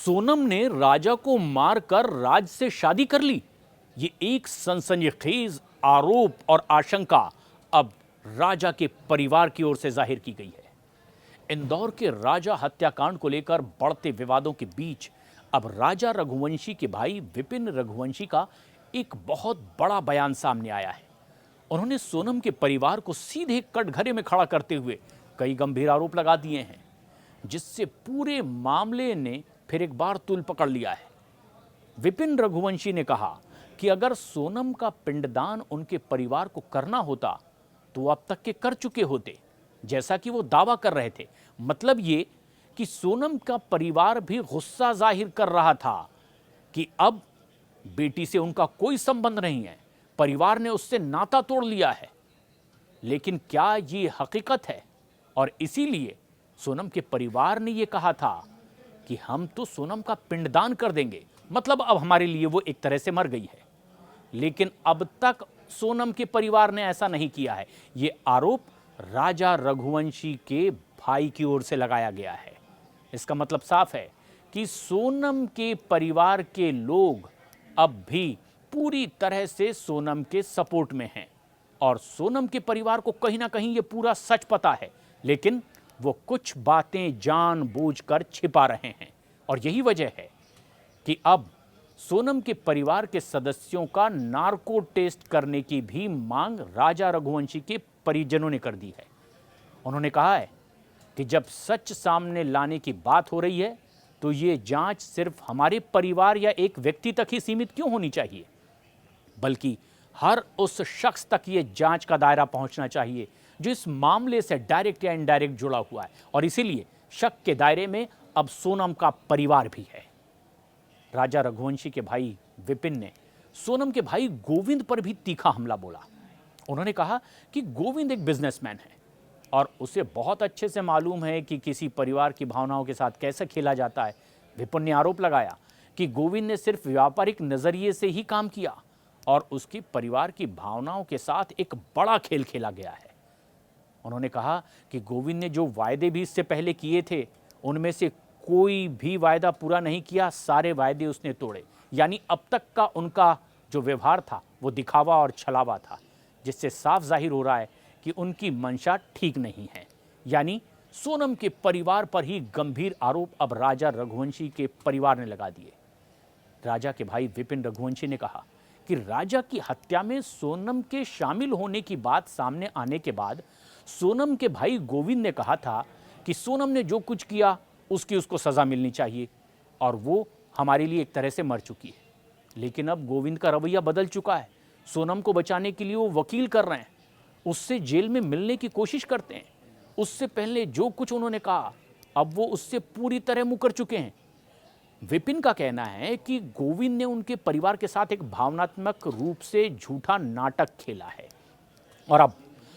सोनम ने राजा को मारकर राज से शादी कर ली। ये एक सनसनीखेज आरोप और आशंका अब राजा के परिवार की ओर से जाहिर की गई है। इंदौर के राजा हत्याकांड को लेकर बढ़ते विवादों के बीच अब राजा रघुवंशी के भाई विपिन रघुवंशी का एक बहुत बड़ा बयान सामने आया है। उन्होंने सोनम के परिवार को सीधे कटघरे में खड़ा करते हुए कई गंभीर आरोप लगा दिए हैं, जिससे पूरे मामले ने फिर एक बार तूल पकड़ लिया है। विपिन रघुवंशी ने कहा कि अगर सोनम का पिंडदान उनके परिवार को करना होता तो अब तक के कर चुके होते, जैसा कि वो दावा कर रहे थे। मतलब ये कि सोनम का परिवार भी गुस्सा जाहिर कर रहा था कि अब बेटी से उनका कोई संबंध नहीं है, परिवार ने उससे नाता तोड़ लिया है। लेकिन क्या ये हकीकत है? और इसीलिए सोनम के परिवार ने यह कहा था कि हम तो सोनम का पिंडदान कर देंगे, मतलब अब हमारे लिए वो एक तरह से मर गई है। लेकिन अब तक सोनम के परिवार ने ऐसा नहीं किया है। ये आरोप राजा रघुवंशी के भाई की ओर से लगाया गया है। इसका मतलब साफ है कि सोनम के परिवार के लोग अब भी पूरी तरह से सोनम के सपोर्ट में हैं और सोनम के परिवार को कहीं ना कहीं ये पूरा सच पता है, लेकिन वो कुछ बातें जानबूझकर छिपा रहे हैं। और यही वजह है कि अब सोनम के परिवार के सदस्यों का नार्को टेस्ट करने की भी मांग राजा रघुवंशी के परिजनों ने कर दी है। उन्होंने कहा है कि जब सच सामने लाने की बात हो रही है तो ये जांच सिर्फ हमारे परिवार या एक व्यक्ति तक ही सीमित क्यों होनी चाहिए, बल्कि हर उस शख्स तक ये जांच का दायरा पहुंचना चाहिए जो इस मामले से डायरेक्ट या इनडायरेक्ट जुड़ा हुआ है। और इसीलिए शक के दायरे में अब सोनम का परिवार भी है। राजा रघुवंशी के भाई विपिन ने सोनम के भाई गोविंद पर भी तीखा हमला बोला। उन्होंने कहा कि गोविंद एक बिजनेसमैन है और उसे बहुत अच्छे से मालूम है कि किसी परिवार की भावनाओं के साथ कैसे खेला जाता है। विपिन ने आरोप लगाया कि गोविंद ने सिर्फ व्यापारिक नजरिए से ही काम किया और उसके परिवार की भावनाओं के साथ एक बड़ा खेल खेला गया है। उन्होंने कहा कि गोविंद ने जो वायदे भी इससे पहले किए थे, उनमें से कोई भी वायदा पूरा नहीं किया, सारे वायदे उसने तोड़े। यानी अब तक का उनका जो व्यवहार था वो दिखावा और छलावा था, जिससे साफ जाहिर हो रहा है कि उनकी मंशा ठीक नहीं है। यानी सोनम के परिवार पर ही गंभीर आरोप अब राजा रघुवंशी के परिवार ने लगा दिए। राजा के भाई विपिन रघुवंशी ने कहा कि राजा की हत्या में सोनम के शामिल होने की बात सामने आने के बाद सोनम के भाई गोविंद ने कहा था कि सोनम ने जो कुछ किया उसकी उसको सजा मिलनी चाहिए और वो हमारे लिए एक तरह से मर चुकी है। लेकिन अब गोविंद का रवैया बदल चुका है। सोनम को बचाने के लिए वो वकील कर रहे हैं, उससे जेल में मिलने की कोशिश करते हैं। उससे पहले जो कुछ उन्होंने कहा अब वो उससे पूरी तरह मुकर चुके हैं। विपिन का कहना है कि गोविंद ने उनके परिवार के साथ एक भावनात्मक रूप से झूठा नाटक खेला है और अब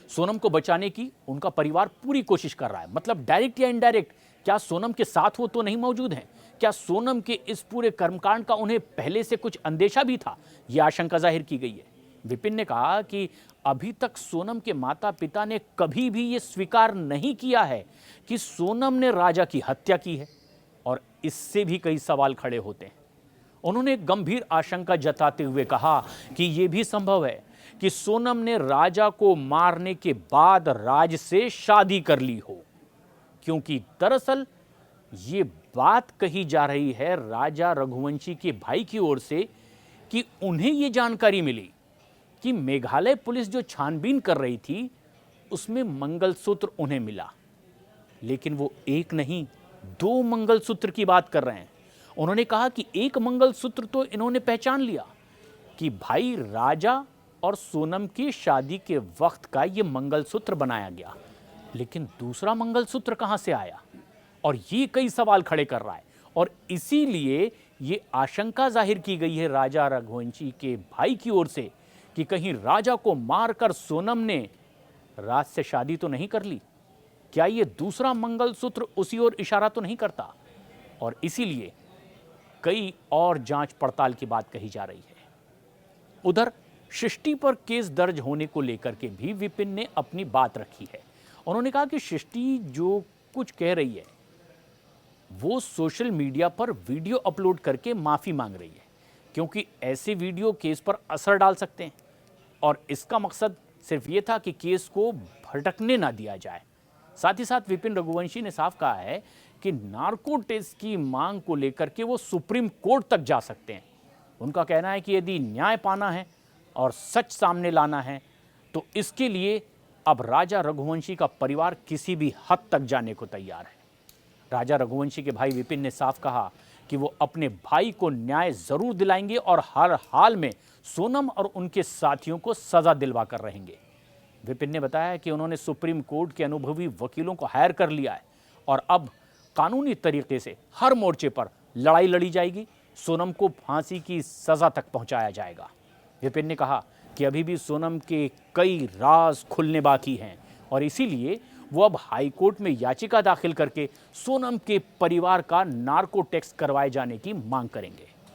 सोनम को बचाने की उनका परिवार पूरी कोशिश कर रहा है। मतलब डायरेक्ट या इनडायरेक्ट, क्या सोनम के साथ वो तो नहीं मौजूद हैं? क्या सोनम के इस पूरे कर्मकांड का उन्हें पहले से कुछ अंदेशा भी था? यह आशंका जाहिर की गई है। विपिन ने कहा कि अभी तक सोनम के माता पिता ने कभी भी ये स्वीकार नहीं किया है कि सोनम ने राजा की हत्या की है और इससे भी कई सवाल खड़े होते हैं। उन्होंने गंभीर आशंका जताते हुए कहा कि यह भी संभव है कि सोनम ने राजा को मारने के बाद राज से शादी कर ली हो, क्योंकि दरअसल ये बात कही जा रही है राजा रघुवंशी के भाई की ओर से कि उन्हें ये जानकारी मिली कि मेघालय पुलिस जो छानबीन कर रही थी उसमें मंगलसूत्र उन्हें मिला, लेकिन वो एक नहीं 2 मंगलसूत्र की बात कर रहे हैं। उन्होंने कहा कि एक मंगलसूत्र तो इन्होंने पहचान लिया कि भाई राजा और सोनम की शादी के वक्त का ये मंगलसूत्र बनाया गया, लेकिन दूसरा मंगलसूत्र कहां से आया? और ये कई सवाल खड़े कर रहा है और इसीलिए ये आशंका जाहिर की गई है राजा रघुवंशी के भाई की ओर से कि कहीं राजा को मारकर सोनम ने राज से शादी तो नहीं कर ली। क्या ये दूसरा मंगलसूत्र उसी ओर इशारा तो नहीं करता? और इसीलिए कई और जांच पड़ताल की बात कही जा रही है। उधर सृष्टि पर केस दर्ज होने को लेकर के भी विपिन ने अपनी बात रखी है। उन्होंने कहा कि सृष्टि जो कुछ कह रही है वो सोशल मीडिया पर वीडियो अपलोड करके माफ़ी मांग रही है, क्योंकि ऐसे वीडियो केस पर असर डाल सकते हैं और इसका मकसद सिर्फ ये था कि केस को भटकने ना दिया जाए। साथ ही साथ विपिन रघुवंशी ने साफ कहा है कि नार्को टेस्ट की मांग को लेकर के वो सुप्रीम कोर्ट तक जा सकते हैं। उनका कहना है कि यदि न्याय पाना है और सच सामने लाना है तो इसके लिए अब राजा रघुवंशी का परिवार किसी भी हद तक जाने को तैयार है। राजा रघुवंशी के भाई विपिन ने साफ कहा कि वो अपने भाई को न्याय जरूर दिलाएंगे और हर हाल में सोनम और उनके साथियों को सजा दिलवा कर रहेंगे। विपिन ने बताया कि उन्होंने सुप्रीम कोर्ट के अनुभवी वकीलों को हायर कर लिया है और अब कानूनी तरीके से हर मोर्चे पर लड़ाई लड़ी जाएगी। सोनम को फांसी की सजा तक पहुंचाया जाएगा। विपिन ने कहा कि अभी भी सोनम के कई राज खुलने बाकी हैं और इसीलिए वो अब हाईकोर्ट में याचिका दाखिल करके सोनम के परिवार का नार्को टेस्ट करवाए जाने की मांग करेंगे।